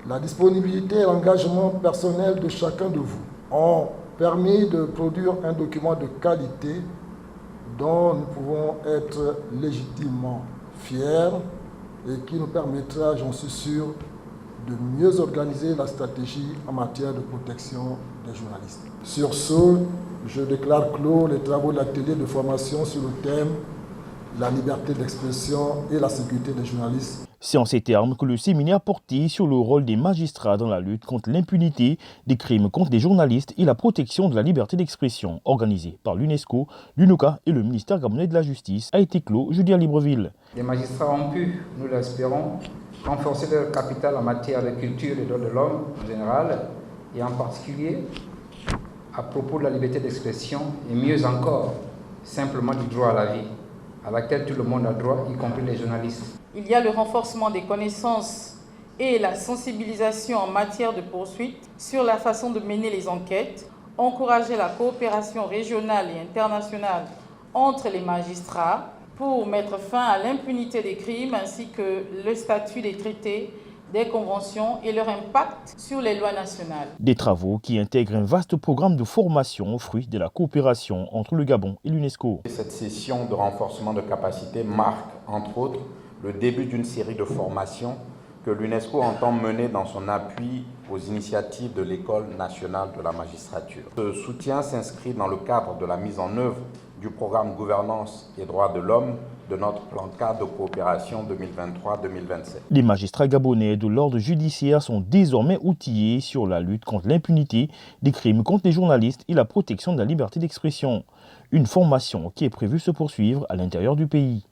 La disponibilité et l'engagement personnel de chacun de vous ont permis de produire un document de qualité dont nous pouvons être légitimement fiers et qui nous permettra, j'en suis sûr, de mieux organiser la stratégie en matière de protection des journalistes. Sur ce, je déclare clos les travaux de l'atelier de formation sur le thème « La liberté d'expression et la sécurité des journalistes ». C'est en ces termes que le séminaire portait sur le rôle des magistrats dans la lutte contre l'impunité des crimes contre les journalistes et la protection de la liberté d'expression, organisé par l'UNESCO, l'UNOCA et le ministère gabonais de la Justice, a été clos jeudi à Libreville. Les magistrats ont pu, nous l'espérons, renforcer leur capital en matière de culture et de droits de l'homme en général, et en particulier à propos de la liberté d'expression, et mieux encore, simplement du droit à la vie, à laquelle tout le monde a droit, y compris les journalistes. Il y a le renforcement des connaissances et la sensibilisation en matière de poursuite sur la façon de mener les enquêtes, encourager la coopération régionale et internationale entre les magistrats pour mettre fin à l'impunité des crimes ainsi que le statut des traités, des conventions et leur impact sur les lois nationales. Des travaux qui intègrent un vaste programme de formation au fruit de la coopération entre le Gabon et l'UNESCO. Cette session de renforcement de capacité marque, entre autres, le début d'une série de formations que l'UNESCO entend mener dans son appui aux initiatives de l'École nationale de la magistrature. Ce soutien s'inscrit dans le cadre de la mise en œuvre du programme Gouvernance et droits de l'homme de notre plan cadre de coopération 2023-2027. Les magistrats gabonais de l'ordre judiciaire sont désormais outillés sur la lutte contre l'impunité des crimes contre les journalistes et la protection de la liberté d'expression. Une formation qui est prévue se poursuivre à l'intérieur du pays.